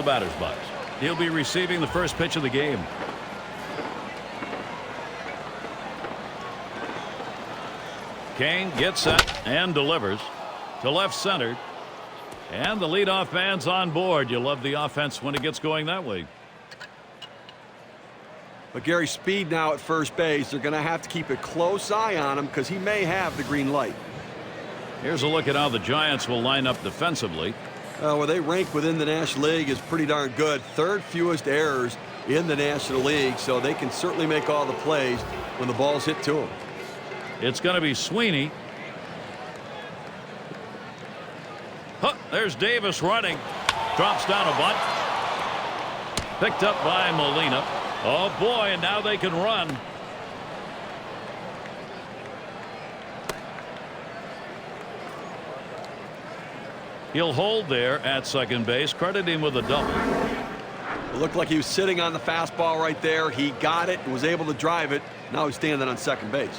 The batter's box. He'll be receiving the first pitch of the game. Kane gets set and delivers to left center. And the leadoff man's on board. You love the offense when it gets going that way. But Gary, speed now at first base. They're going to have to keep a close eye on him because he may have the green light. Here's a look at how the Giants will line up defensively. Where they rank within the National League is pretty darn good. Third fewest errors in the National League, so they can certainly make all the plays when the ball's hit to them. It's going to be Sweeney. Huh, there's Davis running. Drops down a bunt. Picked up by Molina. Oh boy, and now they can run. He'll hold there at second base. Credit him with a double. It looked like he was sitting on the fastball right there. He got it and was able to drive it. Now he's standing on second base.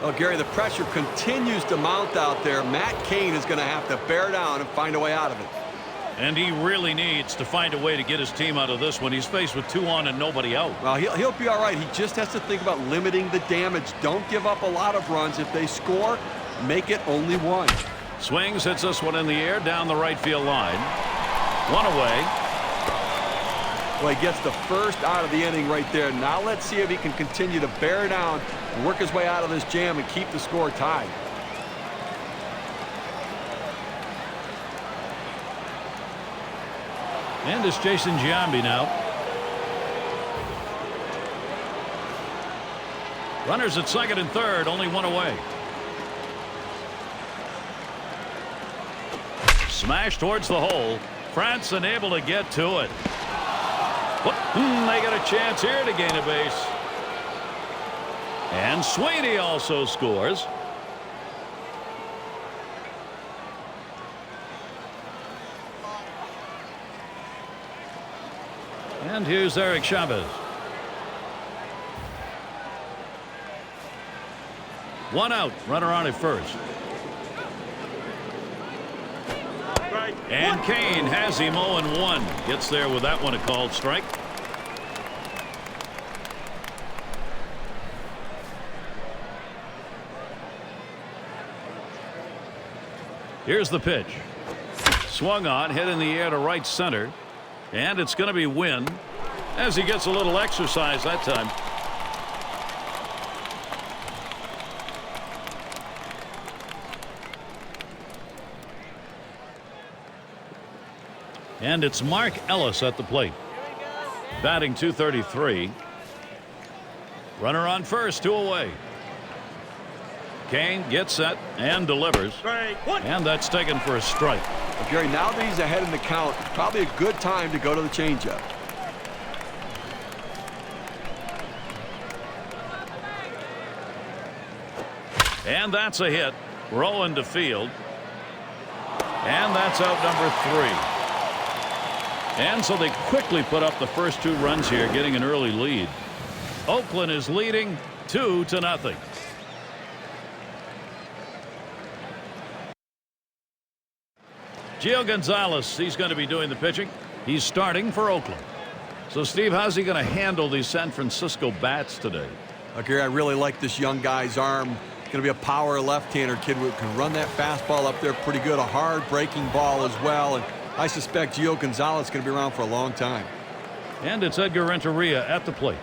Oh, Gary, the pressure continues to mount out there. Matt Cain is going to have to bear down and find a way out of it. And he really needs to find a way to get his team out of this one. He's faced with 2 on and nobody out. Well, he'll be all right. He just has to think about limiting the damage. Don't give up a lot of runs. If they score, make it only 1. Swings, hits this one in the air down the right field line. 1 away. Well, he gets the first out of the inning right there. Now let's see if he can continue to bear down and work his way out of this jam and keep the score tied. And it's Jason Giambi now. Runners at second and third, only 1 away. Smash towards the hole. Franson able to get to it. They got a chance here to gain a base. And Sweeney also scores. And here's Eric Chavez. 1 out. Runner on at first. And Kane has him 0-1. Gets there with that one, a called strike. Here's the pitch. Swung on, hit in the air to right center. And it's going to be Wynn as he gets a little exercise that time. And it's Mark Ellis at the plate. Batting .233. Runner on first, 2 away. Kane gets set and delivers. And that's taken for a strike. Well, Gary, now that he's ahead in the count, it's probably a good time to go to the changeup. And that's a hit. Rolling to field. And that's out number 3. And so they quickly put up the first 2 runs here, getting an early lead. Oakland is leading 2-0. Gio Gonzalez, he's going to be doing the pitching. He's starting for Oakland. So, Steve, how's he going to handle these San Francisco bats today? Gary, I really like this young guy's arm. Going to be a power left-hander kid who can run that fastball up there pretty good. A hard breaking ball as well. And I suspect Gio Gonzalez is going to be around for a long time. And it's Edgar Renteria at the plate.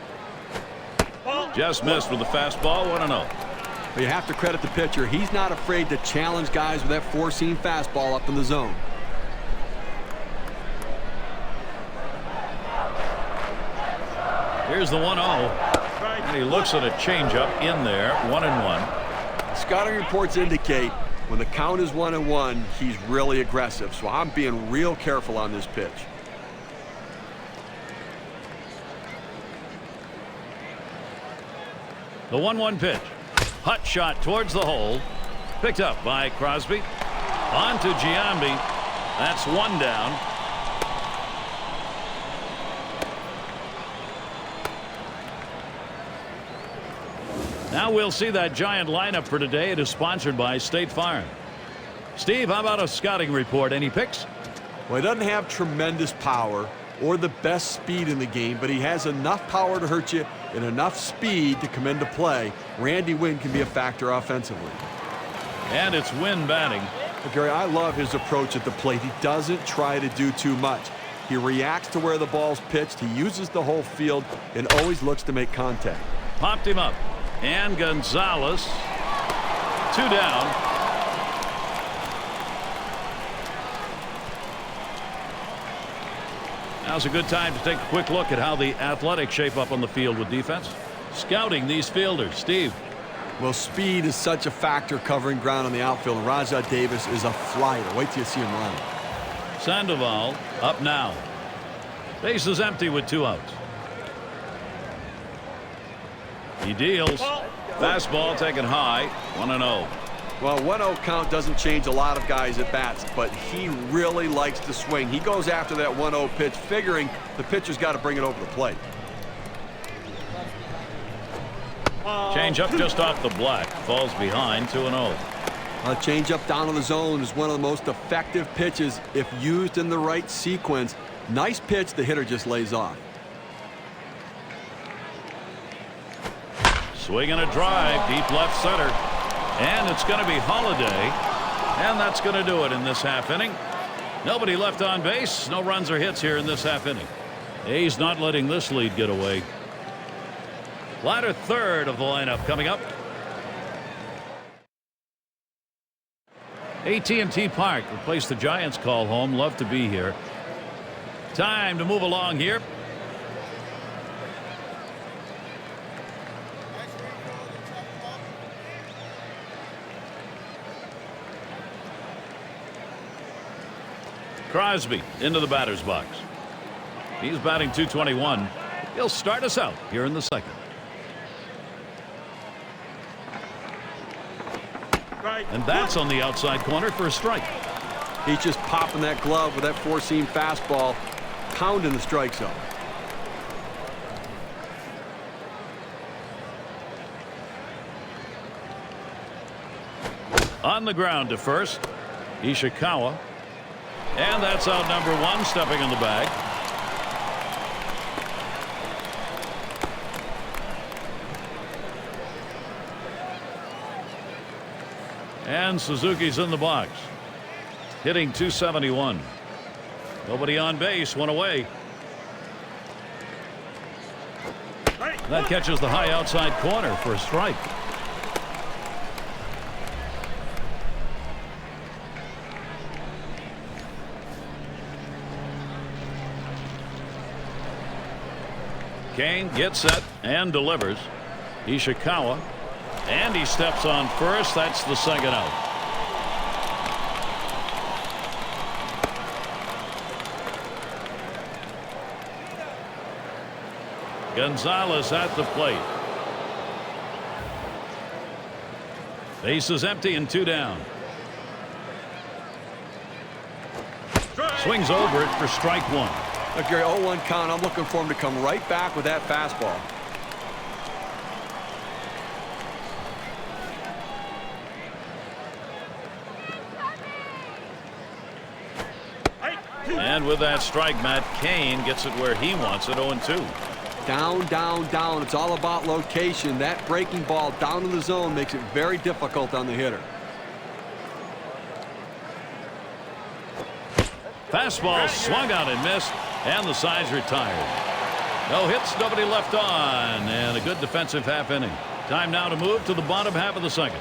Just missed with the fastball. 1-0. But you have to credit the pitcher. He's not afraid to challenge guys with that four-seam fastball up in the zone. Here's the 1-0. And he looks at a changeup in there. 1-1. Scouting reports indicate when the count is 1-1, he's really aggressive. So I'm being real careful on this pitch. The 1-1 pitch. Hut shot towards the hole. Picked up by Crosby. On to Giambi. That's 1 down. Now we'll see that giant lineup for today. It is sponsored by State Farm. Steve, how about a scouting report? Any picks? Well, he doesn't have tremendous power or the best speed in the game, but he has enough power to hurt you and enough speed to come into play. Randy Wynn can be a factor offensively. And it's Wynn batting. But Gary, I love his approach at the plate. He doesn't try to do too much. He reacts to where the ball's pitched. He uses the whole field and always looks to make contact. Popped him up. And Gonzalez, 2 down. Now's a good time to take a quick look at how the Athletics shape up on the field with defense. Scouting these fielders. Steve. Well, speed is such a factor covering ground on the outfield. And Rajah Davis is a flyer. Wait till you see him run. Sandoval up now. Base is empty with 2 outs. He deals. Fastball taken high. 1-0. Well, 1-0 count doesn't change a lot of guys at bats, but he really likes to swing. He goes after that 1-0 pitch, figuring the pitcher's got to bring it over the plate. Change up just off the black. Falls behind. 2-0. A change-up down in the zone is one of the most effective pitches if used in the right sequence. Nice pitch. The hitter just lays off. Swing and a drive. Deep left center. And it's going to be Holiday. And that's going to do it in this half inning. Nobody left on base. No runs or hits here in this half inning. A's not letting this lead get away. Latter third of the lineup coming up. AT&T Park replaced the Giants call home. Love to be here. Time to move along here. Crosby into the batter's box. He's batting .221. He'll start us out here in the second. And that's on the outside corner for a strike. He's just popping that glove with that four-seam fastball, pounding the strike zone. On the ground to first, Ishikawa. And that's out number 1, stepping in the bag. And Suzuki's in the box. Hitting .271. Nobody on base, 1 away. That catches the high outside corner for a strike. Kane gets set and delivers. Ishikawa. And he steps on first. That's the second out. Gonzalez at the plate. Base is empty and 2 down. Swings over it for strike 1. Look, Gary, 0-1 count. I'm looking for him to come right back with that fastball. And with that strike, Matt Cain gets it where he wants it, 0-2. Down, down, down. It's all about location. That breaking ball down in the zone makes it very difficult on the hitter. Fastball swung out and missed, and the side's retired. No hits, nobody left on, and a good defensive half inning. Time now to move to the bottom half of the second.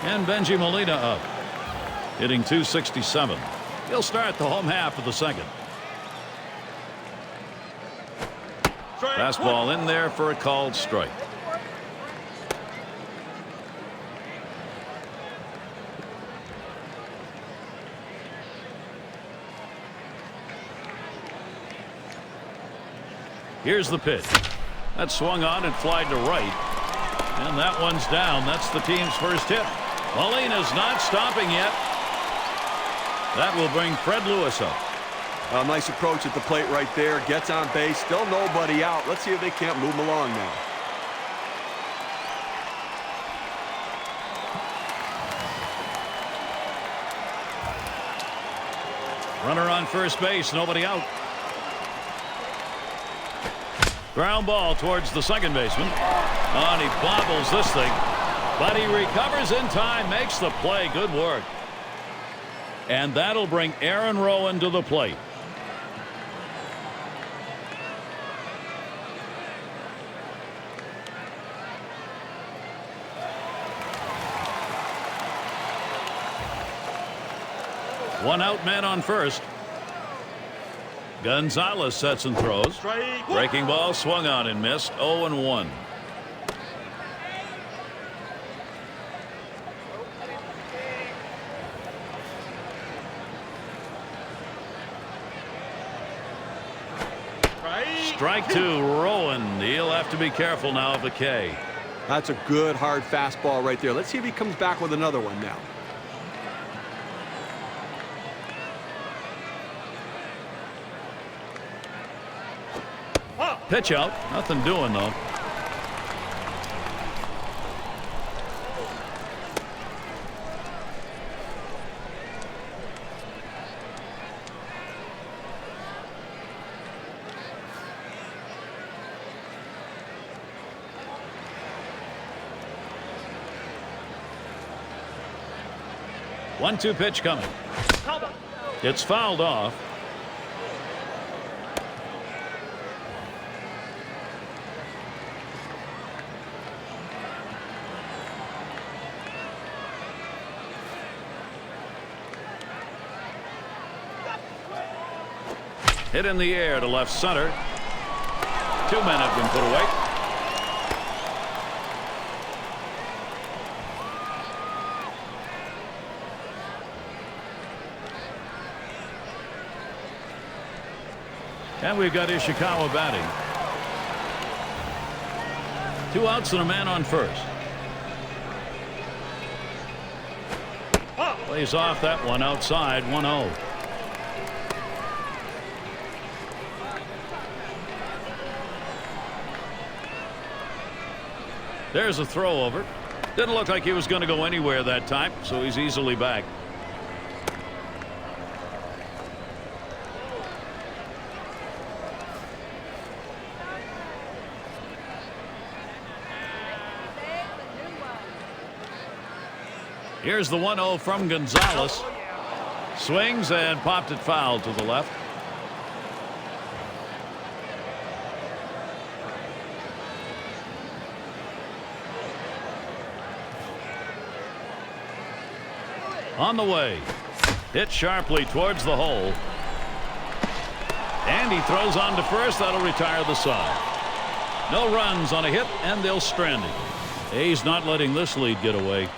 And Benji Molina up, hitting .267. He'll start the home half of the second. Fastball in there for a called strike. Here's the pitch. That swung on and flied to right. And that one's down. That's the team's first hit. Molina's not stopping yet. That will bring Fred Lewis up. Nice approach at the plate right there. Gets on base. Still nobody out. Let's see if they can't move him along now. Runner on first base. Nobody out. Ground ball towards the second baseman. Oh, and he bobbles this thing. But he recovers in time. Makes the play. Good work. And that'll bring Aaron Rowan to the plate. One out, man on first. Gonzalez sets and throws. Breaking ball swung on and missed. 0-1. Strike two, Rowan. He'll have to be careful now of a K. That's a good hard fastball right there. Let's see if he comes back with another one now. Pitch out. Nothing doing, though. One-two pitch coming. It's fouled off. Hit in the air to left center. Two men have been put away. And we've got Ishikawa batting. Two outs and a man on first. Plays off that one outside. 1-0. There's a throw over. Didn't look like he was going to go anywhere that time, so he's easily back. Here's the 1-0 from Gonzalez. Swings and popped it foul to the left. On the way. Hit sharply towards the hole. And he throws on to first. That'll retire the side. No runs on a hit, and they'll strand him. A's not letting this lead get away.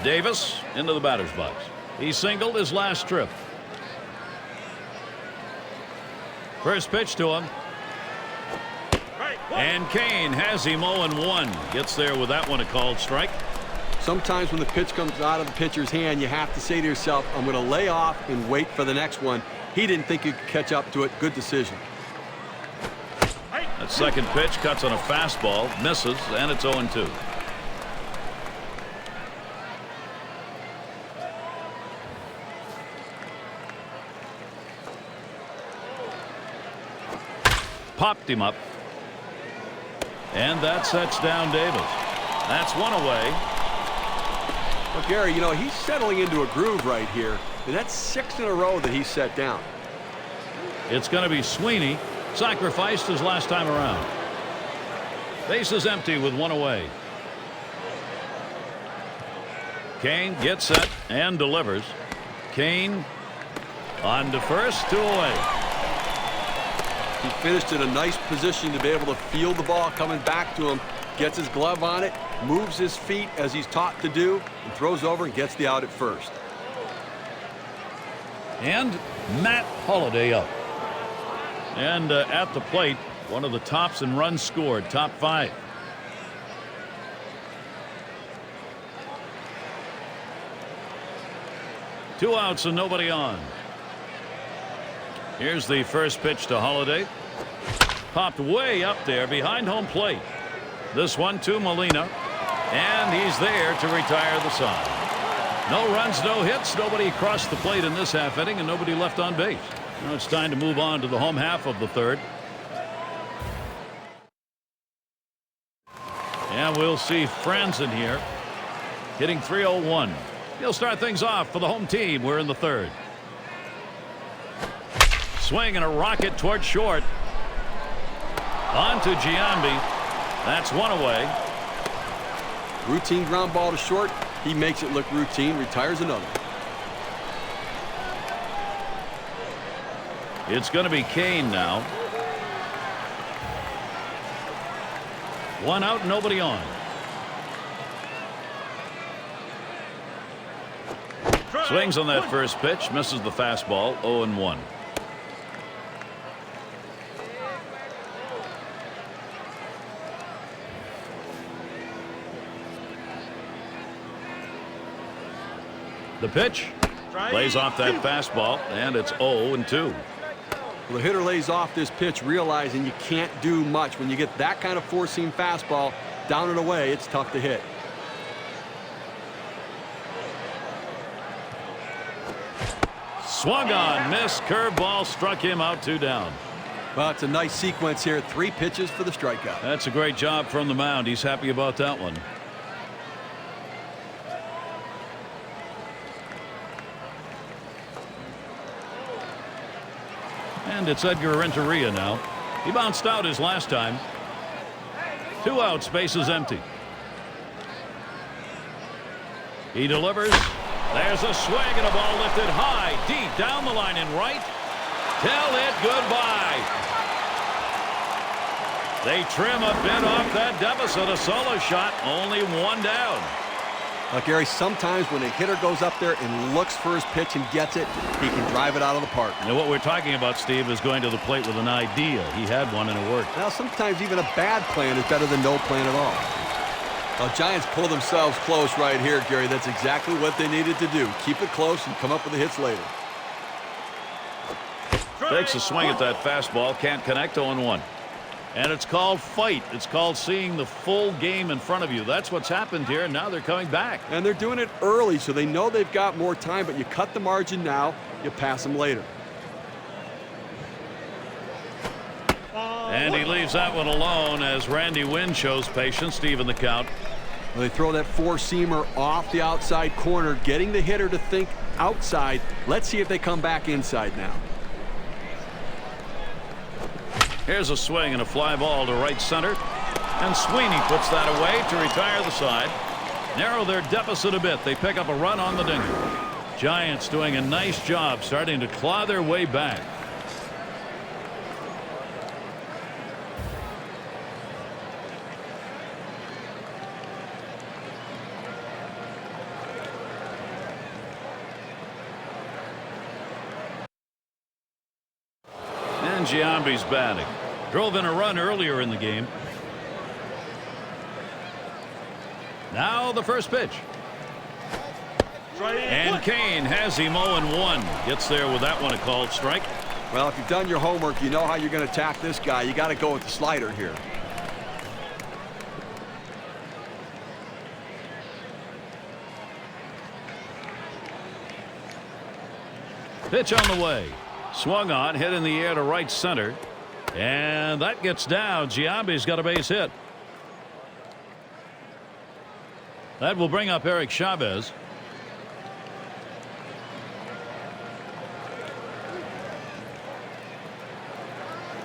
Davis into the batter's box. He singled his last trip. First pitch to him. And Kane has him 0-1. Gets there with that one, a called strike. Sometimes when the pitch comes out of the pitcher's hand, you have to say to yourself, I'm going to lay off and wait for the next one. He didn't think he could catch up to it. Good decision. That second pitch cuts on a fastball, misses, and it's 0-2. Popped him up. And that sets down Davis. That's one away. Well, Gary, you know, he's settling into a groove right here. And that's 6 in a row that he's set down. It's going to be Sweeney. Sacrificed his last time around. Base is empty with one away. Kane gets set and delivers. Kane on to first, 2 away. He finished in a nice position to be able to field the ball coming back to him. Gets his glove on it, moves his feet as he's taught to do, and throws over and gets the out at first. And Matt Holliday up. And at the plate, one of the tops in runs scored, top 5. 2 outs and nobody on. Here's the first pitch to Holiday. Popped way up there behind home plate. This one to Molina. And he's there to retire the side. No runs, no hits. Nobody crossed the plate in this half inning and nobody left on base. Now it's time to move on to the home half of the third. And we'll see Franzen here hitting .301. He'll start things off for the home team. We're in the third. Swing and a rocket toward short. On to Giambi. That's one away. Routine ground ball to short. He makes it look routine. Retires another. It's going to be Kane now. 1 out, nobody on. Swings on that first pitch, misses the fastball. 0-1. The pitch lays off that fastball, and it's 0-2. Well, the hitter lays off this pitch, realizing you can't do much. When you get that kind of four-seam fastball down and away, it's tough to hit. Swung on, missed, curveball, struck him out, 2 down. Well, it's a nice sequence here. 3 pitches for the strikeout. That's a great job from the mound. He's happy about that one. And it's Edgar Renteria now. He bounced out his last time. 2 outs, bases empty. He delivers. There's a swing and a ball lifted high, deep down the line and right. Tell it goodbye. They trim a bit off that deficit. A solo shot, only 1 down. Gary, sometimes when a hitter goes up there and looks for his pitch and gets it, he can drive it out of the park. Now, what we're talking about, Steve, is going to the plate with an idea. He had one and it worked. Now, sometimes even a bad plan is better than no plan at all. Well, Giants pull themselves close right here, Gary. That's exactly what they needed to do. Keep it close and come up with the hits later. Takes a swing at that fastball. Can't connect. 0-1. And it's called fight. It's called seeing the full game in front of you. That's what's happened here. Now they're coming back. And they're doing it early, so they know they've got more time, but you cut the margin now, you pass them later. And he leaves that one alone as Randy Wynn shows patience to even the count. Well, they throw that four-seamer off the outside corner, getting the hitter to think outside. Let's see if they come back inside now. Here's a swing and a fly ball to right center. And Sweeney puts that away to retire the side. Narrow their deficit a bit. They pick up a run on the dinger. Giants doing a nice job starting to claw their way back. And Giambi's batting. Drove in a run earlier in the game. Now the first pitch. And Kane has him 0-1. Gets there with that one, a called strike. Well, if you've done your homework, you know how you're going to attack this guy. You got to go with the slider here. Pitch on the way. Swung on, hit in the air to right center. And that gets down. Giambi's got a base hit. That will bring up Eric Chavez.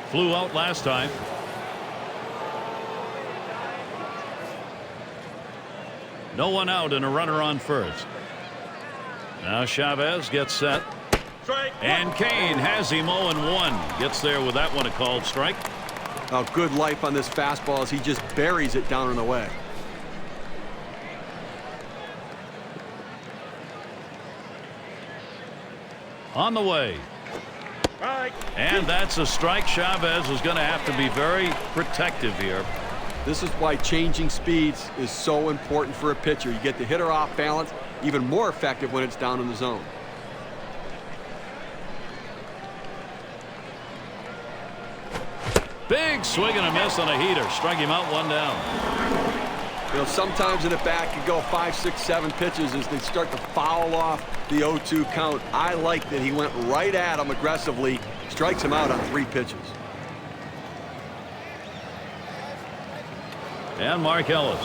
Flew out last time. No one out and a runner on first. Now Chavez gets set. And Kane has him 0-1. Gets there with that one, a called strike. Oh, good life on this fastball as he just buries it down and away. On the way. And that's a strike. Chavez is going to have to be very protective here. This is why changing speeds is so important for a pitcher. You get the hitter off balance, even more effective when it's down in the zone. Big swing and a miss on a heater. Strike him out, 1 down. You know, sometimes in the bat can go 5, 6, 7 pitches as they start to foul off the 0-2 count. I like that he went right at him aggressively, strikes him out on 3 pitches. And Mark Ellis.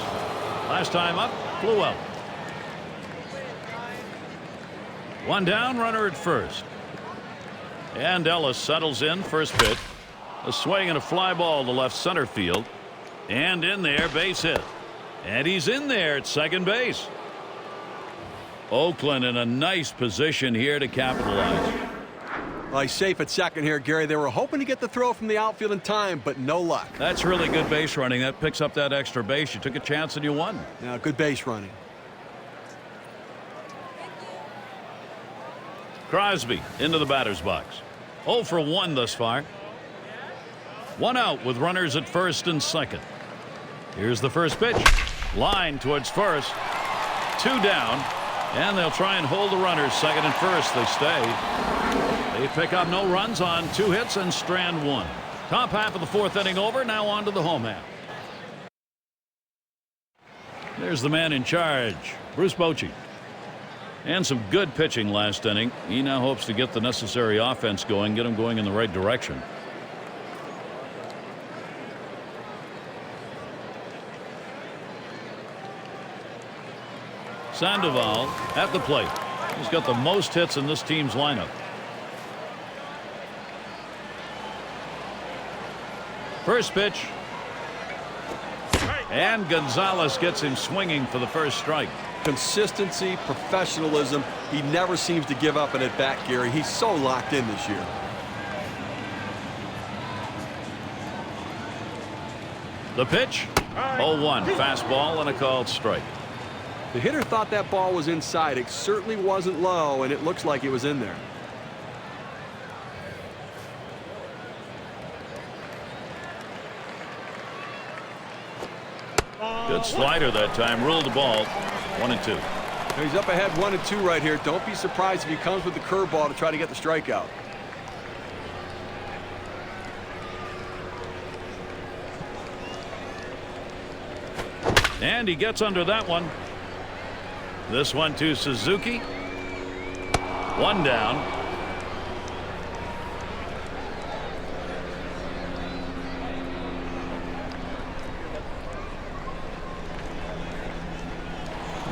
Last time up, flew out. 1 down, runner at first. And Ellis settles in, first pitch. A swing and a fly ball to left center field. And in there, base hit. And he's in there at second base. Oakland in a nice position here to capitalize. Well, he's safe at second here, Gary. They were hoping to get the throw from the outfield in time, but no luck. That's really good base running. That picks up that extra base. You took a chance and you won. Now, good base running. Crosby into the batter's box. 0 for 1 thus far. 1 out with runners at first and second. Here's the first pitch. Line towards first. 2 down. And they'll try and hold the runners second and first. They stay. They pick up no runs on 2 hits and strand 1. Top half of the 4th inning over. Now on to the home half. There's the man in charge, Bruce Bochy. And some good pitching last inning. He now hopes to get the necessary offense going, get him going in the right direction. Sandoval at the plate. He's got the most hits in this team's lineup. First pitch. And Gonzalez gets him swinging for the first strike. Consistency, professionalism. He never seems to give up an at-bat, Gary. He's so locked in this year. The pitch. 0-1. Fastball and a called strike. The hitter thought that ball was inside. It certainly wasn't low, and it looks like it was in there. Good slider that time. Ruled the ball. 1-2. He's up ahead 1-2 right here. Don't be surprised if he comes with the curveball to try to get the strikeout. And he gets under that one. This one to Suzuki. 1 down.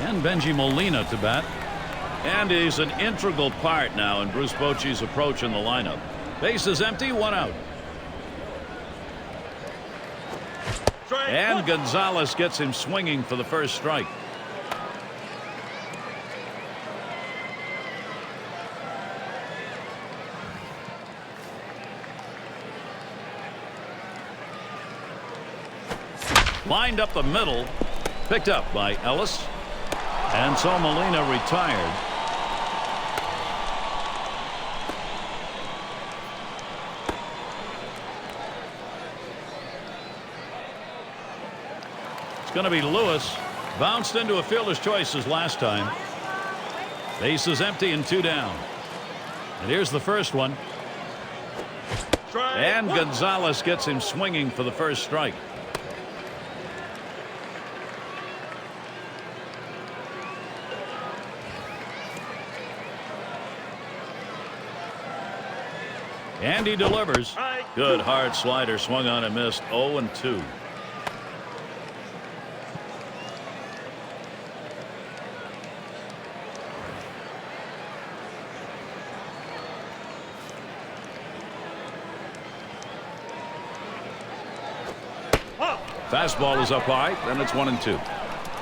And Benji Molina to bat. And he's an integral part now in Bruce Bochy's approach in the lineup. Base is empty, 1 out. And Gonzalez gets him swinging for the first strike. Lined up the middle. Picked up by Ellis. And so Molina retired. It's going to be Lewis. Bounced into a fielder's choice as last time. Base is empty and 2 down. And here's the first one. And Gonzalez gets him swinging for the first strike. And he delivers. Good hard slider, swung on and missed. 0-2. Fastball is up high, then it's 1-2.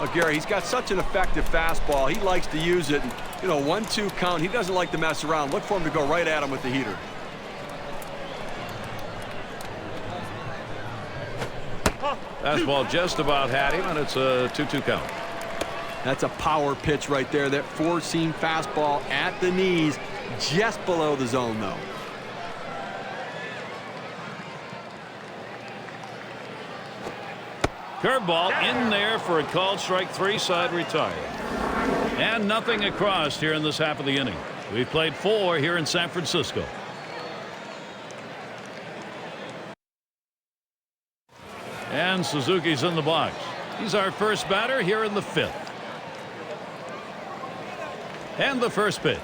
Well, Gary, he's got such an effective fastball. He likes to use it. And, you know, 1-2 count. He doesn't like to mess around. Look for him to go right at him with the heater. Fastball just about had him, and it's a 2-2 count. That's a power pitch right there. That 4-seam fastball at the knees, just below the zone, though. Curveball in there for a called strike 3, side retired. And nothing across here in this half of the inning. We've played 4 here in San Francisco. And Suzuki's in the box. He's our first batter here in the 5th. And the first pitch.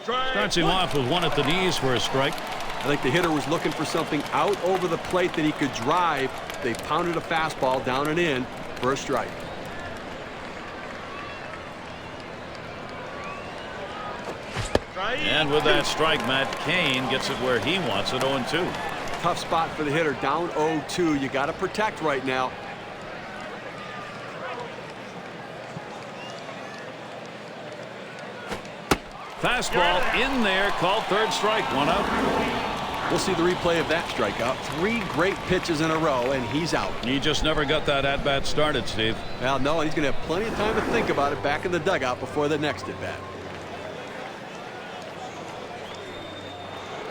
Starts him off with one at the knees for a strike. I think the hitter was looking for something out over the plate that he could drive. They pounded a fastball down and in for a strike. And with that strike, Matt Cain gets it where he wants it, 0-2. Tough spot for the hitter, down 0-2. You got to protect right now. Fastball in there, called third strike, 1 out. We'll see the replay of that strikeout. 3 great pitches in a row, and he's out. He just never got that at-bat started, Steve. Well, no, and he's going to have plenty of time to think about it back in the dugout before the next at-bat.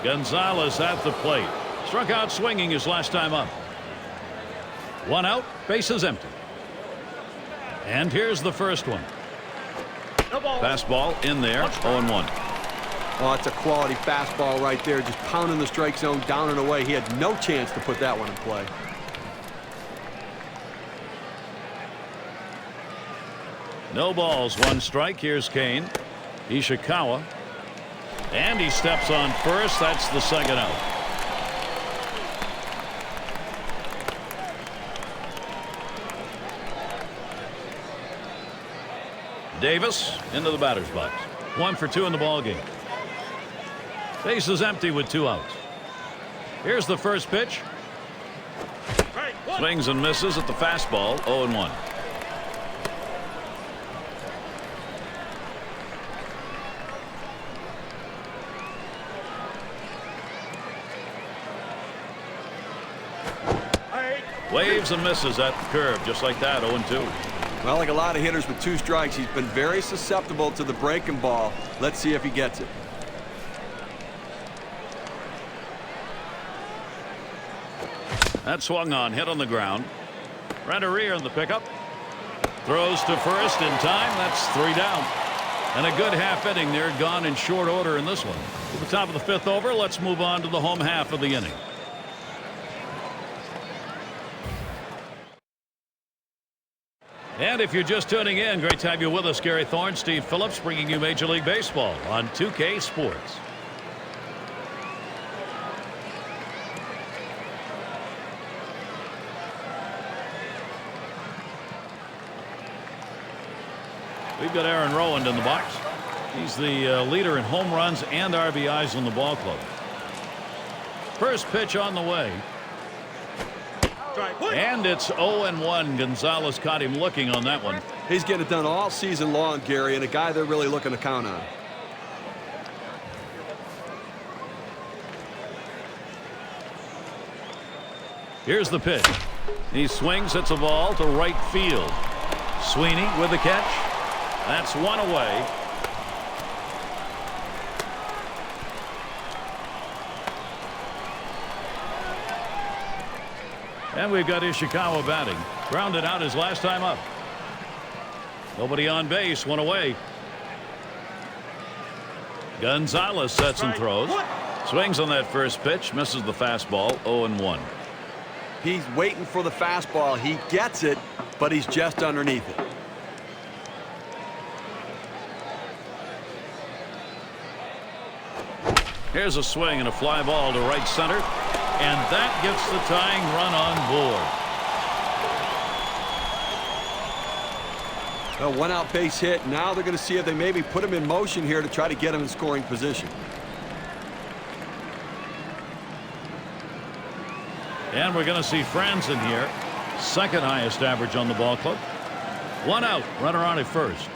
Gonzalez at the plate. Struck out swinging his last time up. 1 out, bases empty. And here's the first one. Fastball in there, 0-1. Oh, it's a quality fastball right there, just pounding the strike zone down and away. He had no chance to put that one in play. No balls, 1 strike. Here's Cain. Ishikawa. And he steps on first. That's the second out. Davis into the batter's box. 1 for 2 in the ball game. Base is empty with 2 outs. Here's the first pitch. Swings and misses at the fastball, 0-1. Waves and misses at the curve, just like that, 0-2. Well, like a lot of hitters with 2 strikes, he's been very susceptible to the breaking ball. Let's see if he gets it. That swung on, hit on the ground. Renteria in the pickup. Throws to first in time. That's 3 down. And a good half inning there, gone in short order in this one. At the top of the 5th over, let's move on to the home half of the inning. And if you're just tuning in, great to have you with us. Gary Thorne, Steve Phillips, bringing you Major League Baseball on 2K Sports. We've got Aaron Rowand in the box. He's the leader in home runs and RBIs in the ball club. First pitch on the way. And it's 0-1. Gonzalez caught him looking on that one. He's getting it done all season long, Gary, and a guy they're really looking to count on. Here's the pitch. He swings, hits a ball to right field. Sweeney with the catch. That's 1 away. And we've got Ishikawa batting. Grounded out his last time up. Nobody on base, 1 away. Gonzalez sets and throws. Swings on that first pitch, misses the fastball, 0-1. He's waiting for the fastball. He gets it, but he's just underneath it. Here's a swing and a fly ball to right center. And that gets the tying run on board. A 1-out base hit. Now they're going to see if they maybe put him in motion here to try to get him in scoring position. And we're going to see Franzen here. Second highest average on the ball club. 1 out. Runner on at first.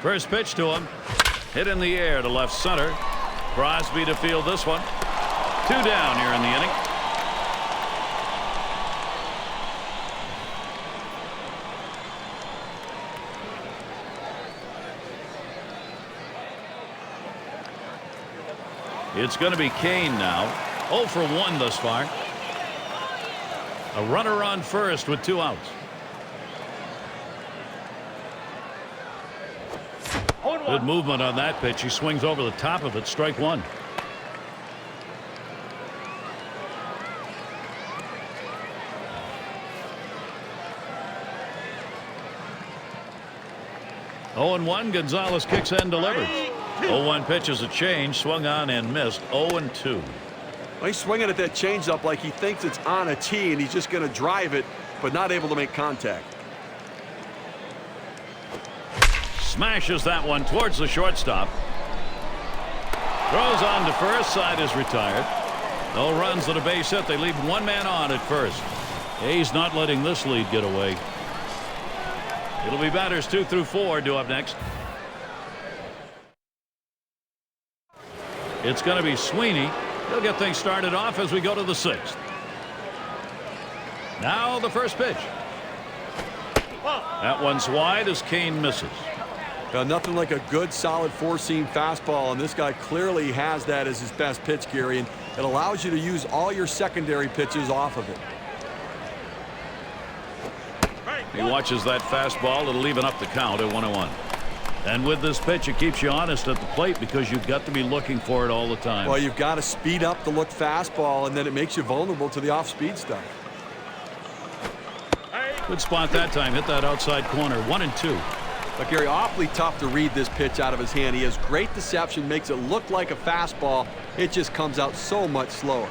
First pitch to him. Hit in the air to left center. Crosby to field this one. 2 down here in the inning. It's going to be Cain now. 0 for 1 thus far. A runner on first with 2 outs. Good movement on that pitch. He swings over the top of it. Strike 1. 0-1. Gonzalez kicks and delivers. 0-1 pitch is a change, swung on and missed. 0-2. Well, he's swinging at that changeup like he thinks it's on a tee and he's just going to drive it, but not able to make contact. Smashes that one towards the shortstop. Throws on to first. Side is retired. No runs at a base hit. They leave one man on at first. A's not letting this lead get away. It'll be batters 2 through 4 due up next. It's going to be Sweeney. He'll get things started off as we go to the 6th. Now the first pitch. That one's wide as Kane misses. Nothing like a good solid four-seam fastball, and this guy clearly has that as his best pitch, Gary, and it allows you to use all your secondary pitches off of it. He watches that fastball. It'll even up the count at 1-1. And with this pitch, it keeps you honest at the plate because you've got to be looking for it all the time. Well, you've got to speed up the look fastball, and then it makes you vulnerable to the off-speed stuff. Good spot that time. Hit that outside corner. 1-2. But Gary, awfully tough to read this pitch out of his hand. He has great deception, makes it look like a fastball. It just comes out so much slower.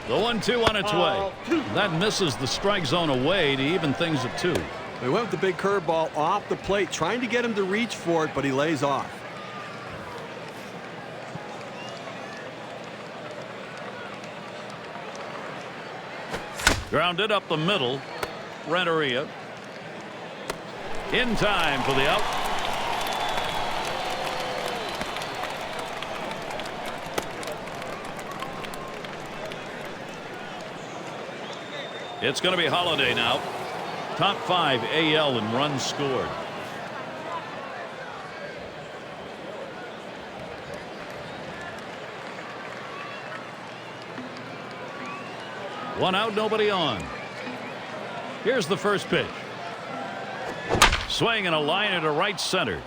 The 1-2 on its way. That misses the strike zone away to even things at 2. They went with the big curveball off the plate, trying to get him to reach for it, but he lays off. Grounded up the middle. Renteria in time for the out. It's going to be Holiday now. Top 5 AL in runs scored. One out, nobody on. Here's the first pitch. Swing and a line into right center.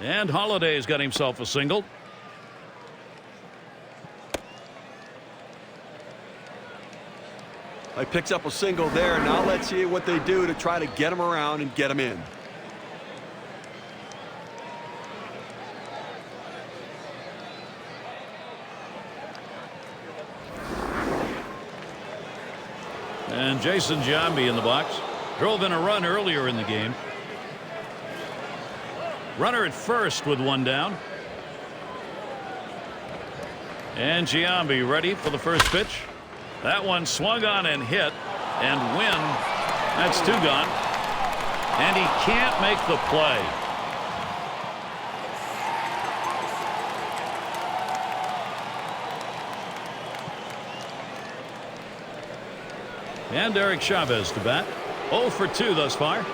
And Holiday's got himself a single. He picks up a single there. Now let's see what they do to try to get him around and get him in. And Jason Giambi in the box. Drove in a run earlier in the game. Runner at first with one down. And Giambi ready for the first pitch. That one swung on and hit. And Wynn, that's 2 gone. And he can't make the play. And Eric Chavez to bat. 0 for 2 thus far.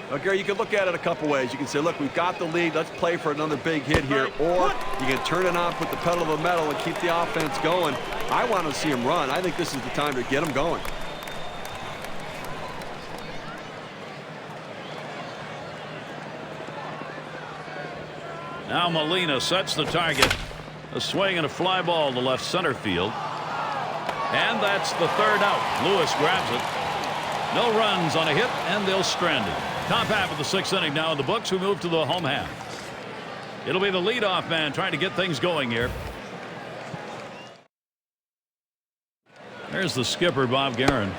Well, Gary, you can look at it a couple ways. You can say, look, we've got the lead. Let's play for another big hit here. Or you can turn it on, put the pedal to the metal, and keep the offense going. I want to see him run. I think this is the time to get him going. Now Molina sets the target. A swing and a fly ball to left center field. And that's the 3rd out. Lewis grabs it. No runs on a hit, and they'll strand it. Top half of the 6th inning now in the books. We move to the home half. It'll be the leadoff man trying to get things going here. There's the skipper, Bob Guerin.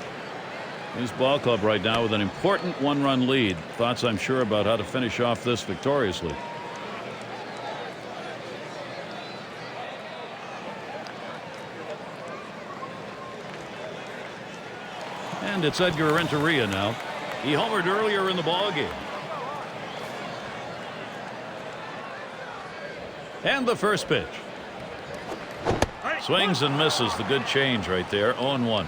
His ball club right now with an important 1-run lead. Thoughts, I'm sure, about how to finish off this victoriously. And it's Edgar Renteria now. He homered earlier in the ball game. And the first pitch. Swings and misses. The good change right there. 0-1.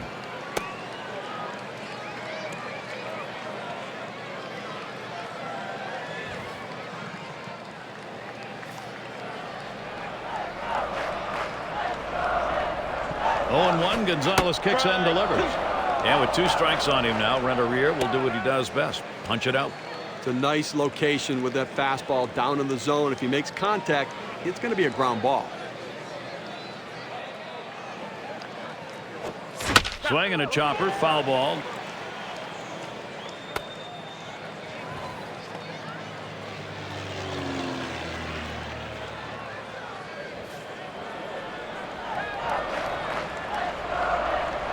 Gonzalez kicks and delivers. And with 2 strikes on him now, Renteria will do what he does best. Punch it out. It's a nice location with that fastball down in the zone. If he makes contact, it's going to be a ground ball. Swing and a chopper, foul ball.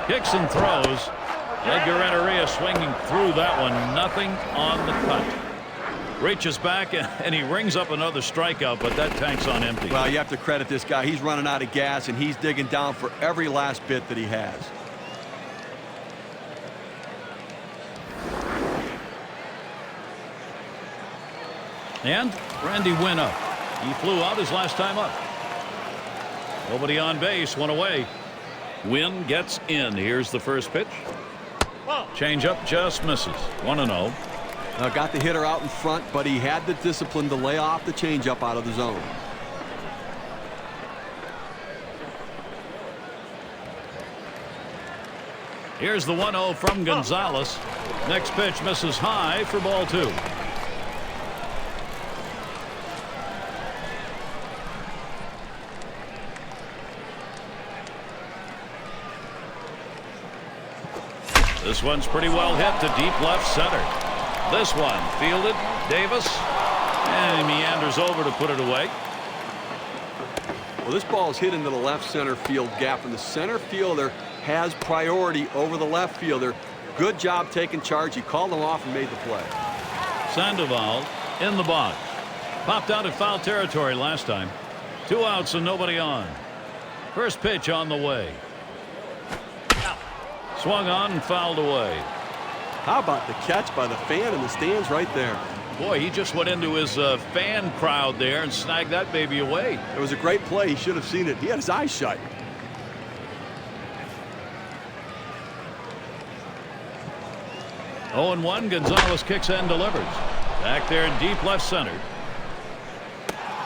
Kicks and throws. Edgar Renteria swinging through that one. Nothing on the cut. Reaches back and he rings up another strikeout, but that tank's on empty. Well, you have to credit this guy. He's running out of gas, and he's digging down for every last bit that he has. And Randy Wynn up. He flew out his last time up. Nobody on base, one away. Wynn gets in. Here's the first pitch. Change up just misses. 1-0. Now got the hitter out in front, but he had the discipline to lay off the changeup out of the zone. Here's the 1-0 from Gonzalez. Next pitch misses high for ball 2. This one's pretty well hit to deep left center. This one fielded. Davis. And he meanders over to put it away. Well, this ball is hit into the left center field gap, and the center fielder has priority over the left fielder. Good job taking charge. He called him off and made the play. Sandoval in the box. Popped out in foul territory last time. 2 outs and nobody on. First pitch on the way. Swung on and fouled away. How about the catch by the fan in the stands right there? Boy, he just went into his fan crowd there and snagged that baby away. It was a great play. He should have seen it. He had his eyes shut. Oh, and 1. Gonzalez kicks and delivers. Back there in deep left center.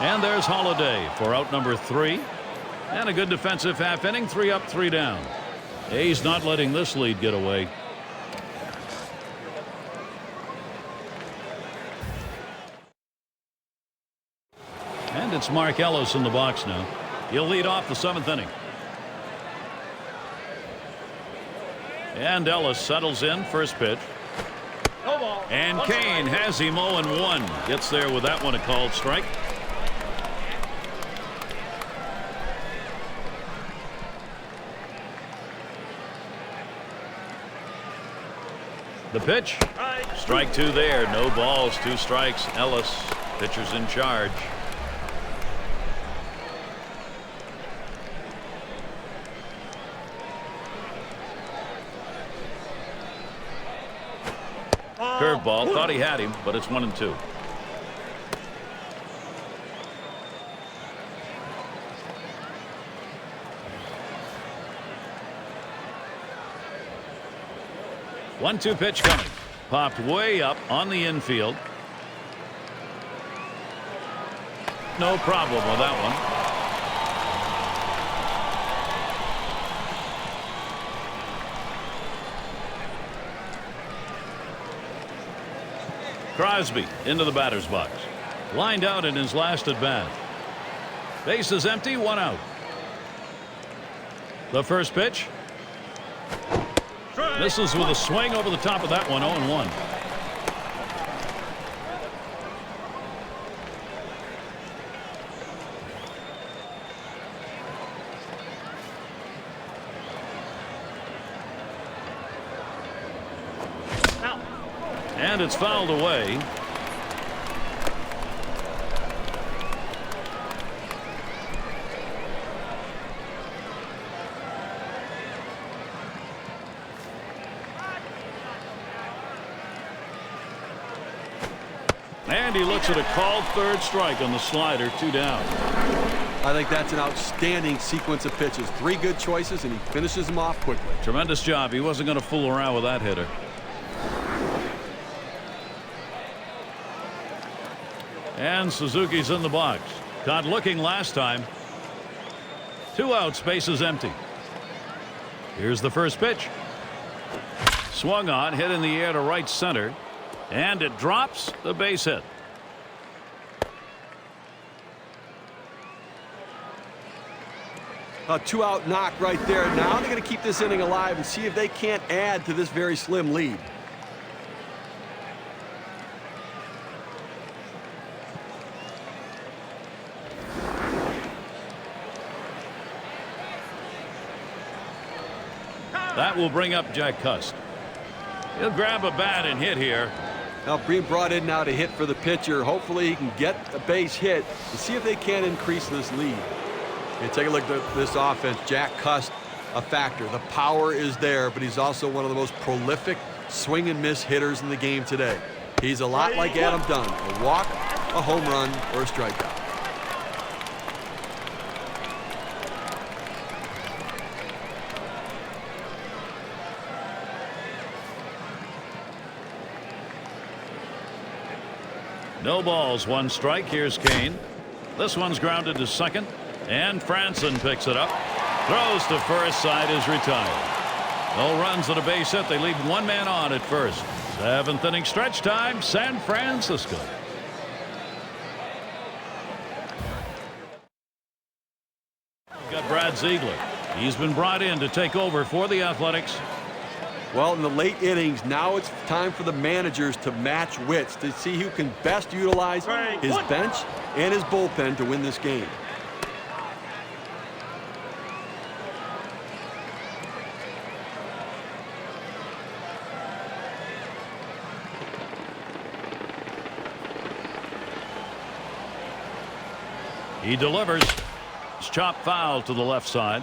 And there's Holiday for out number 3. And a good defensive half inning. 3 up, 3 down. A's not letting this lead get away. And it's Mark Ellis in the box now. He'll lead off the 7th inning. And Ellis settles in. First pitch. And Kane has him 0-1. Gets there with that one, a called strike. The pitch. Strike 2 there. No balls, 2 strikes. Ellis, pitcher's in charge. Curveball. Thought he had him, but it's 1-2. One-two pitch coming. Popped way up on the infield. No problem with that one. Crosby into the batter's box. Lined out in his last at bat. Base is empty. 1 out. The first pitch. Misses with a swing over the top of that one. 0-1. And it's fouled away. And he looks at a called third strike on the slider. 2 down. I think that's an outstanding sequence of pitches. 3 good choices, and he finishes them off quickly. Tremendous job. He wasn't going to fool around with that hitter. And Suzuki's in the box. Caught looking last time. 2 outs. Base is empty. Here's the first pitch. Swung on, hit in the air to right center. And it drops. The base hit. A 2-out knock right there. Now they're going to keep this inning alive and see if they can't add to this very slim lead. That will bring up Jack Cust. He'll grab a bat and hit here. Now being brought in now to hit for the pitcher. Hopefully he can get a base hit and see if they can increase this lead. Okay, take a look at this offense. Jack Cust, a factor. The power is there, but he's also one of the most prolific swing and miss hitters in the game today. He's a lot like Adam Dunn. A walk, a home run, or a strikeout. No balls, 1 strike. Here's Kane. This one's grounded to second, and Franson picks it up. Throws to first. Side is retired. No runs at a base hit. They leave 1 man on at first. 7th inning stretch time. San Francisco. Got Brad Ziegler. He's been brought in to take over for the Athletics. Well, in the late innings, now it's time for the managers to match wits to see who can best utilize his bench and his bullpen to win this game. He delivers. It's chopped foul to the left side.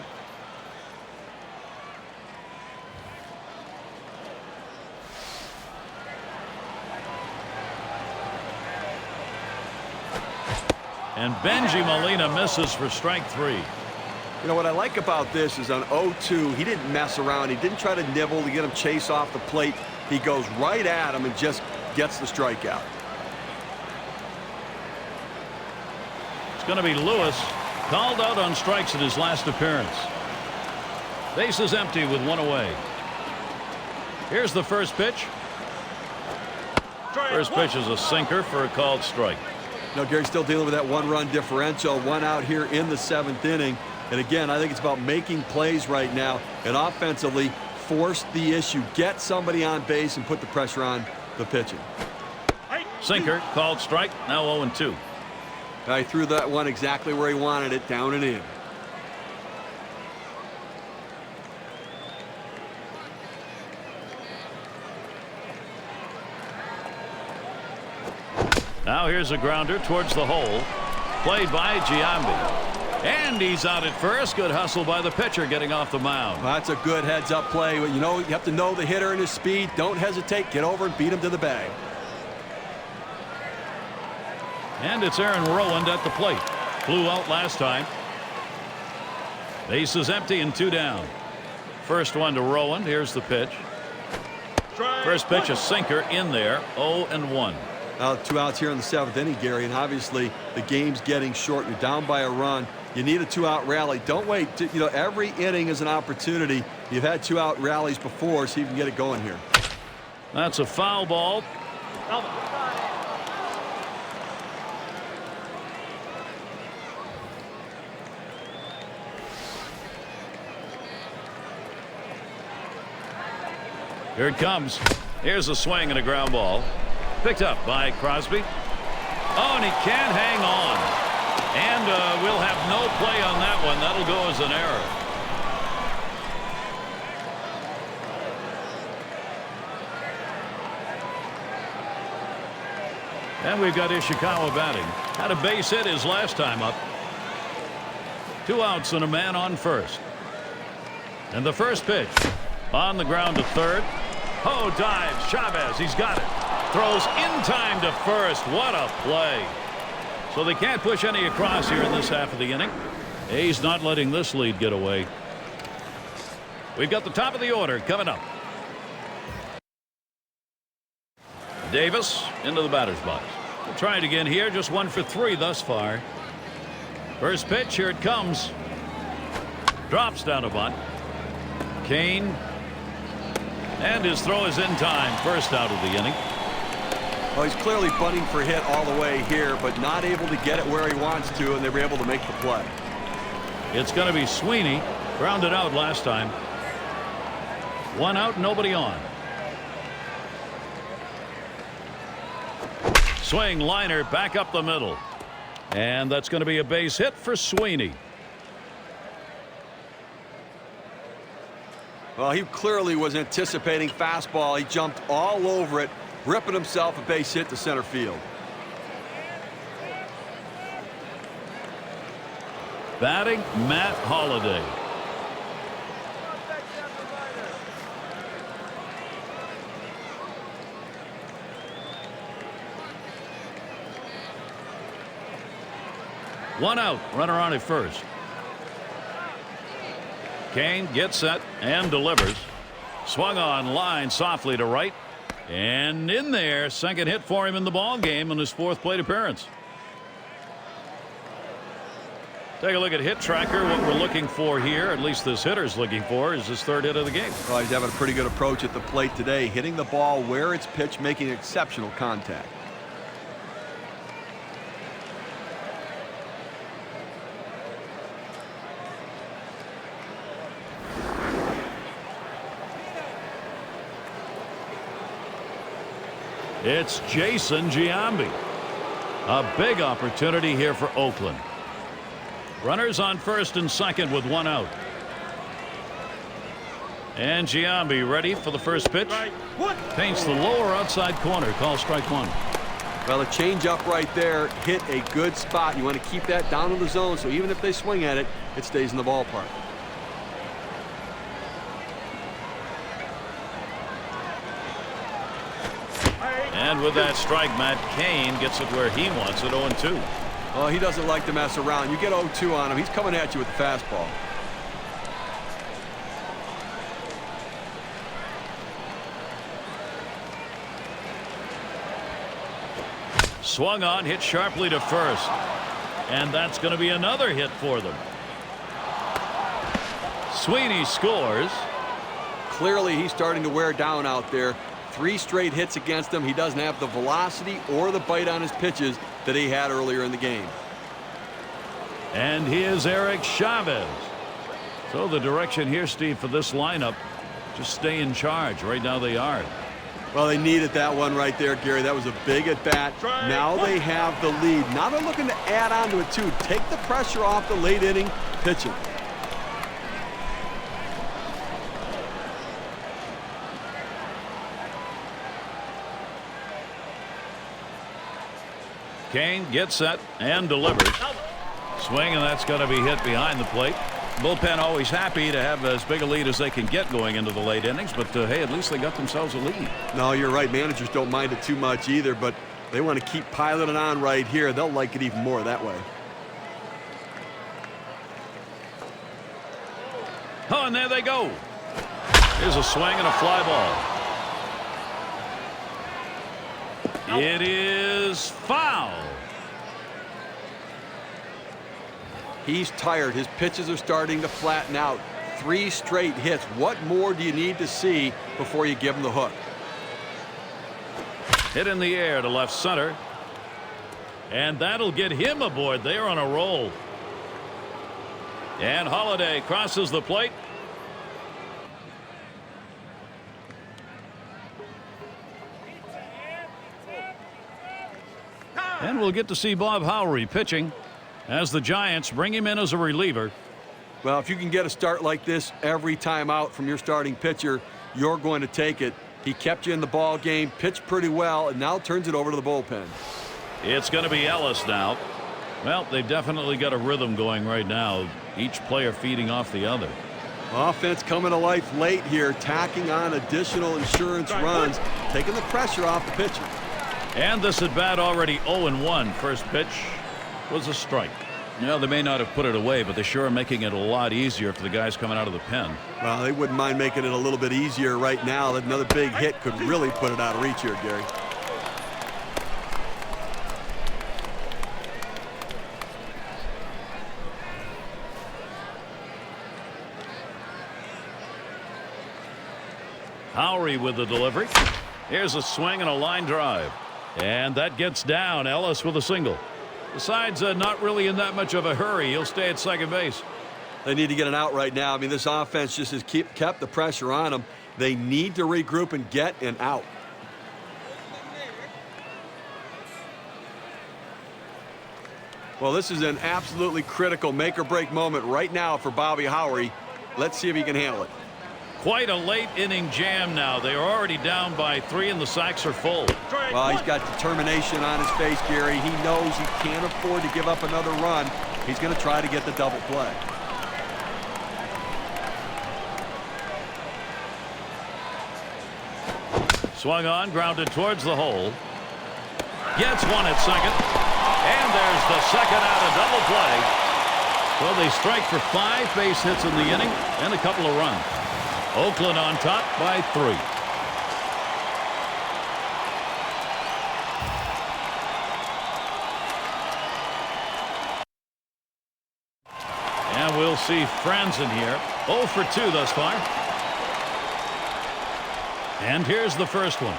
And Benji Molina misses for strike 3. You know what I like about this is on 0-2, he didn't mess around. He didn't try to nibble to get him chase off the plate. He goes right at him and just gets the strikeout. It's going to be Lewis, called out on strikes in his last appearance. Base is empty with 1 away. Here's the first pitch. First pitch is a sinker for a called strike. Now Gary's still dealing with that 1-run differential. 1 out here in the 7th inning. And again, I think it's about making plays right now and offensively force the issue. Get somebody on base and put the pressure on the pitching. Sinker, called strike, now 0-2. He threw that one exactly where he wanted it, down and in. Now here's a grounder towards the hole. Played by Giambi. And he's out at first. Good hustle by the pitcher getting off the mound. Well, that's a good heads-up play. You know, you have to know the hitter and his speed. Don't hesitate. Get over and beat him to the bag. And it's Aaron Rowland at the plate. Flew out last time. Base is empty and 2 down. First one to Rowland. Here's the pitch. First pitch, a sinker in there. 0-1. Now 2 outs here in the 7th inning, Gary, and obviously the game's getting short. You're down by a run. You need a 2-out rally. Don't wait. You know, every inning is an opportunity. You've had 2-out rallies before, so you can get it going here. That's a foul ball. Here it comes. Here's a swing and a ground ball. Picked up by Crosby. Oh, and he can't hang on. And we'll have no play on that one. That'll go as an error. And we've got Ishikawa batting. Had a base hit his last time up. 2 outs and a man on first. And the first pitch on the ground to third. Oh, dives. Chavez. He's got it. Throws in time to first. What a play. So they can't push any across here in this half of the inning. A's not letting this lead get away. We've got the top of the order coming up. Davis into the batter's box. We'll try it again here. Just 1 for 3 thus far. First pitch. Here it comes. Drops down a bunt. Kane. And his throw is in time. First out of the inning. Well, he's clearly bunting for hit all the way here, but not able to get it where he wants to, and they were able to make the play. It's going to be Sweeney. Grounded out last time. 1 out, nobody on. Swing liner back up the middle. And that's going to be a base hit for Sweeney. Well, he clearly was anticipating fastball. He jumped all over it, ripping himself a base hit to center field. Batting, Matt Holliday. One out, runner on at first. Kane gets set and delivers. Swung on line softly to right. And in there, second hit for him in the ball game in his 4th plate appearance. Take a look at hit tracker. What we're looking for here, at least this hitter's looking for, is his 3rd hit of the game. Well, he's having a pretty good approach at the plate today, hitting the ball where it's pitched, making exceptional contact. It's Jason Giambi. A big opportunity here for Oakland. Runners on first and second with 1 out. And Giambi ready for the first pitch. Paints the lower outside corner. Call strike 1. Well, a changeup right there hit a good spot. You want to keep that down in the zone, so even if they swing at it, it stays in the ballpark. And with that strike, Matt Cain gets it where he wants it, 0-2. Well, he doesn't like to mess around. You get 0-2 on him, he's coming at you with the fastball. Swung on, hit sharply to first. And that's going to be another hit for them. Sweeney scores. Clearly, he's starting to wear down out there. 3 straight hits against him. He doesn't have the velocity or the bite on his pitches that he had earlier in the game. And here's Eric Chavez. So the direction here, Steve, for this lineup, just stay in charge. Right now they are. Well, they needed that one right there, Gary. That was a big at-bat. Now they have the lead. Now they're looking to add on to it, too. Take the pressure off the late inning pitching. Kane gets set and delivers. Swing, and that's going to be hit behind the plate. Bullpen always happy to have as big a lead as they can get going into the late innings, but hey, at least they got themselves a lead. No, you're right. Managers don't mind it too much either, but they want to keep piling it on right here. They'll like it even more that way. Oh, and there they go. Here's a swing and a fly ball. It is foul. He's tired. His pitches are starting to flatten out. 3 straight hits. What more do you need to see before you give him the hook? Hit in the air to left center. And that'll get him aboard. They're on a roll. And Holliday crosses the plate. And we'll get to see Bob Howry pitching as the Giants bring him in as a reliever. Well, if you can get a start like this every time out from your starting pitcher, you're going to take it. He kept you in the ball game, pitched pretty well, and now turns it over to the bullpen. It's going to be Ellis now. Well, they've definitely got a rhythm going right now. Each player feeding off the other. Offense coming to life late here, tacking on additional insurance runs, taking the pressure off the pitcher. And this at bat already 0-1. First pitch was a strike. They may not have put it away, but they sure are making it a lot easier for the guys coming out of the pen. Well, they wouldn't mind making it a little bit easier right now. That another big hit could really put it out of reach here, Gary. Howry with the delivery. Here's a swing and a line drive. And that gets down. Ellis with a single. Besides, not really in that much of a hurry. He'll stay at second base. They need to get an out right now. I mean, this offense just has kept the pressure on them. They need to regroup and get an out. Well, this is an absolutely critical make-or-break moment right now for Bobby Howry. Let's see if he can handle it. Quite a late inning jam now. They are already down by 3 and the sacks are full. Well, he's got determination on his face, Gary. He knows he can't afford to give up another run. He's going to try to get the double play. Swung on, grounded towards the hole. Gets one at second. And there's the second out, a double play. Well, they strike for 5 base hits in the inning and a couple of runs. Oakland on top by 3. And we'll see Franzen here. 0 for 2 thus far. And here's the first one.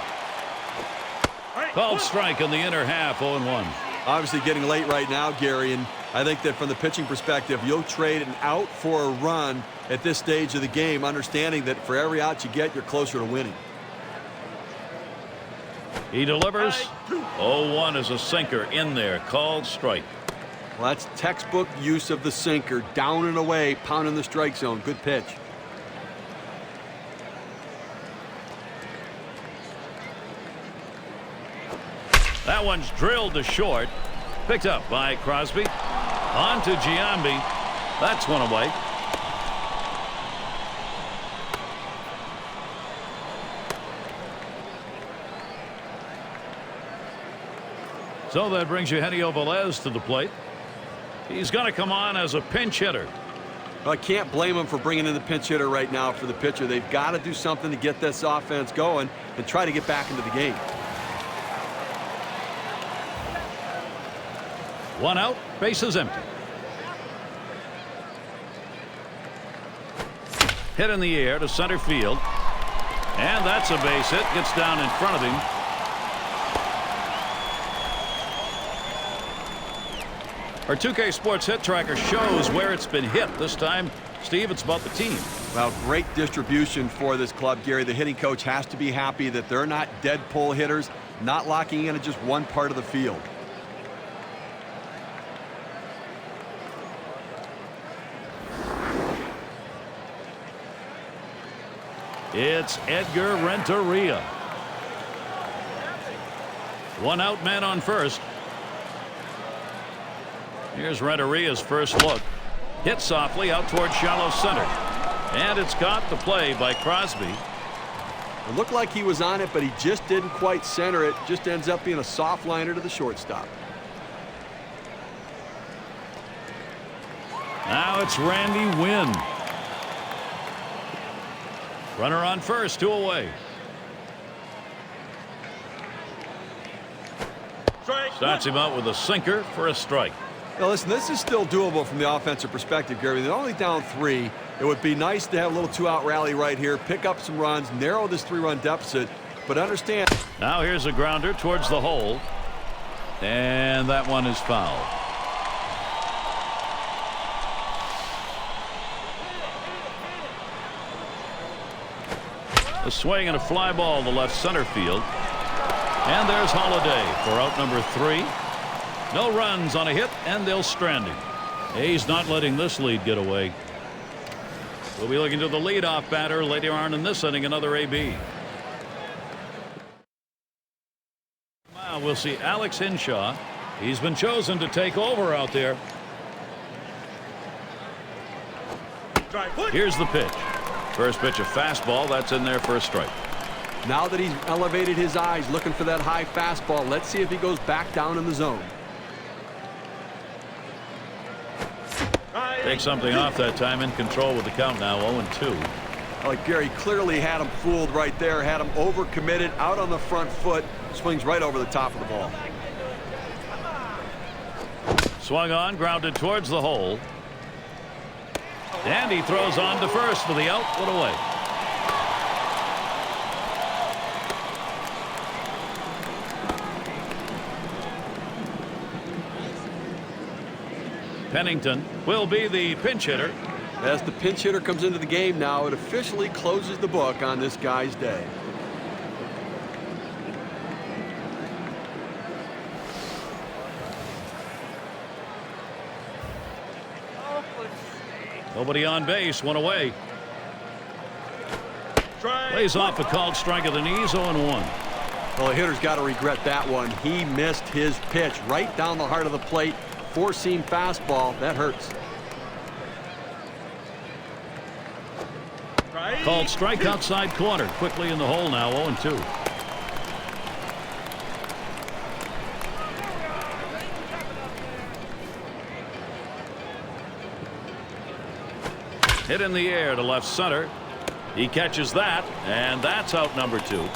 Called strike in the inner half, 0-1. Obviously getting late right now, Gary, and I think that from the pitching perspective, you'll trade an out for a run at this stage of the game, understanding that for every out you get, you're closer to winning. He delivers. 0-1 is a sinker in there, called strike. Well, that's textbook use of the sinker, down and away, pounding the strike zone. Good pitch. That one's drilled to short. Picked up by Crosby. On to Giambi. That's one away. So that brings Eugenio Velez to the plate. He's going to come on as a pinch hitter. Well, I can't blame him for bringing in the pinch hitter right now for the pitcher. They've got to do something to get this offense going and try to get back into the game. 1 out, bases empty. Hit in the air to center field. And that's a base hit. Gets down in front of him. Our 2K Sports hit tracker shows where it's been hit. This time, Steve, it's about the team. Well, great distribution for this club, Gary. The hitting coach has to be happy that they're not dead pull hitters, not locking in at just one part of the field. It's Edgar Renteria. 1 out, man on first. Here's Renteria's first look. Hit softly out towards shallow center. And it's caught the play by Crosby. It looked like he was on it, but he just didn't quite center it. Just ends up being a soft liner to the shortstop. Now it's Randy Wynn. Runner on first, 2 away. Starts him out with a sinker for a strike. Now listen, this is still doable from the offensive perspective, Gary. They're only down 3. It would be nice to have a little 2-out rally right here, pick up some runs, narrow this 3-run deficit, but understand. Now here's a grounder towards the hole. And that one is fouled. A swing and a fly ball to left center field. And there's Holiday for out number 3. No runs on a hit, and they'll strand him. He's not letting this lead get away. We'll be looking to the leadoff batter later on in this inning, another AB. Now we'll see Alex Hinshaw. He's been chosen to take over out there. Here's the pitch. First pitch, a fastball. That's in there for a strike. Now that he's elevated his eyes, looking for that high fastball, let's see if he goes back down in the zone. Take something off that time, in control with the count now, 0-2. Like Gary clearly had him fooled right there, had him overcommitted, out on the front foot, swings right over the top of the ball. Swung on, grounded towards the hole. And he throws on to first for the out, 1 away. Pennington will be the pinch hitter. As the pinch hitter comes into the game now, it officially closes the book on this guy's day. Nobody on base, one away. Lays off a called strike of the knees, 0-1. Well, the hitter's got to regret that one. He missed his pitch right down the heart of the plate. Four-seam fastball. That hurts. Called strike outside corner. Quickly in the hole now, 0-2. Hit in the air to left center. He catches that, and that's out number 2.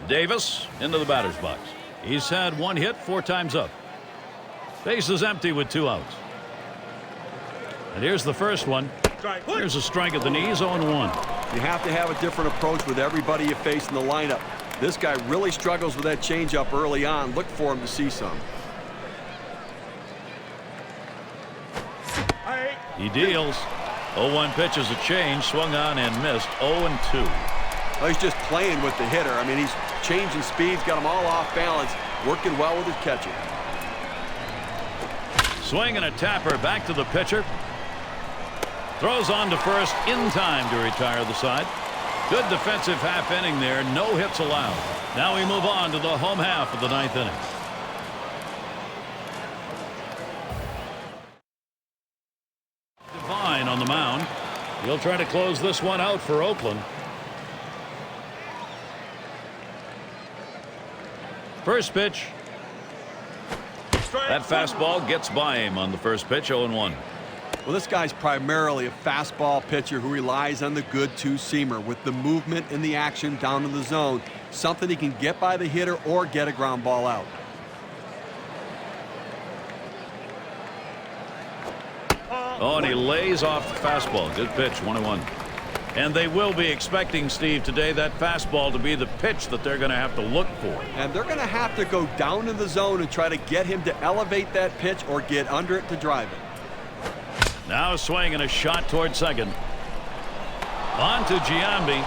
Davis into the batter's box. He's had 1 hit 4 times up. Base is empty with 2 outs. And here's the first one. Here's a strike at the knees, 0-1. You have to have a different approach with everybody you face in the lineup. This guy really struggles with that changeup early on. Look for him to see some. He deals. 0-1 pitch is a change. Swung on and missed. 0-2. Well, he's just playing with the hitter. I mean, he's changing speeds, got them all off balance, working well with his catcher. Swing and a tapper back to the pitcher. Throws on to first in time to retire the side. Good defensive half inning there. No hits allowed. Now we move on to the home half of the 9th inning. Devine on the mound. He'll try to close this one out for Oakland. First pitch. That fastball gets by him on the first pitch, 0-1. Well, this guy's primarily a fastball pitcher who relies on the good two-seamer with the movement and the action down in the zone. Something he can get by the hitter or get a ground ball out. Oh, and he lays off the fastball. Good pitch, 1-1. And they will be expecting, Steve, today that fastball to be the pitch that they're going to have to look for. And they're going to have to go down in the zone and try to get him to elevate that pitch or get under it to drive it. Now a swing and a shot toward second. On to Giambi.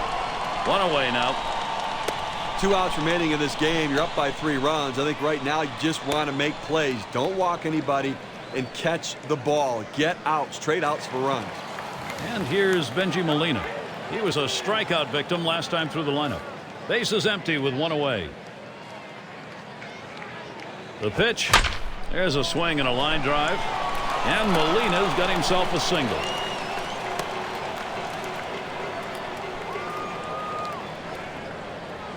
1 away now. 2 outs remaining in this game. You're up by 3 runs. I think right now you just want to make plays. Don't walk anybody and catch the ball. Get outs, trade outs for runs. And here's Benji Molina. He was a strikeout victim last time through the lineup. Base is empty with 1 away. The pitch. There's a swing and a line drive. And Molina's got himself a single.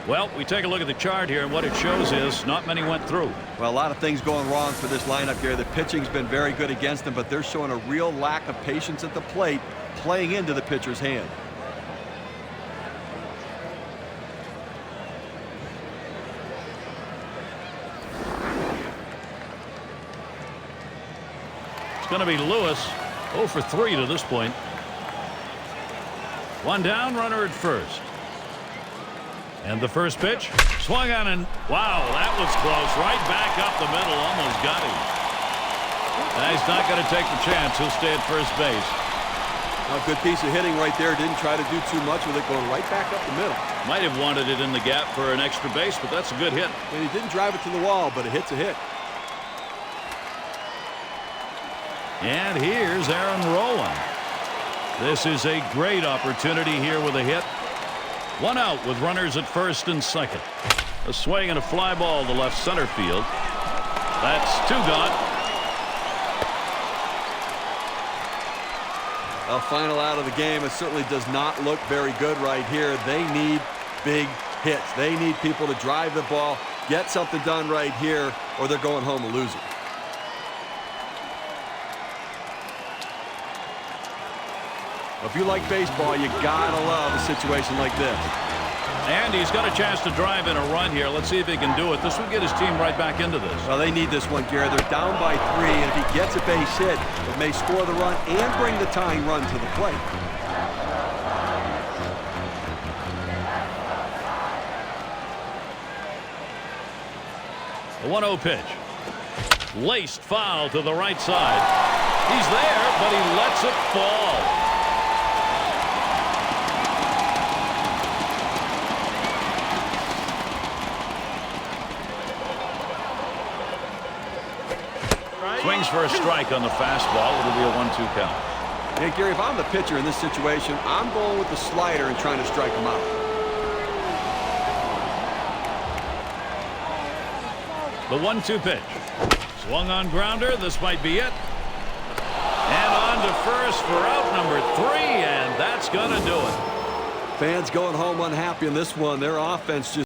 Well, we take a look at the chart here, and what it shows is not many went through. Well, a lot of things going wrong for this lineup here. The pitching's been very good against them, but they're showing a real lack of patience at the plate, playing into the pitcher's hand. It's going to be Lewis. 0 for 3 to this point. 1 down, runner at first. And the first pitch swung on, and wow, that was close. Right back up the middle, almost got him. Now he's not going to take the chance. He'll stay at first base. A good piece of hitting right there. Didn't try to do too much with it, going right back up the middle. Might have wanted it in the gap for an extra base, but that's a good hit. And he didn't drive it to the wall, but a hit's a hit. And here's Aaron Rowand. This is a great opportunity here with a hit. 1 out with runners at first and second. A swing and a fly ball to left center field. That's 2 gone. A final out of the game. It certainly does not look very good right here. They need big hits. They need people to drive the ball, get something done right here, or they're going home a loser. If you like baseball, you gotta love a situation like this. And he's got a chance to drive in a run here. Let's see if he can do it. This will get his team right back into this. Well, they need this one, Gary. They're down by 3, and if he gets a base hit, it may score the run and bring the tying run to the plate. The 1-0 pitch. Laced foul to the right side. He's there, but he lets it fall. Swings for a strike on the fastball. It'll be a 1-2 count. Hey, Gary, if I'm the pitcher in this situation, I'm going with the slider and trying to strike him out. The 1-2 pitch. Swung on grounder. This might be it. And on to first for out number 3, and that's going to do it. Fans going home unhappy in this one. Their offense just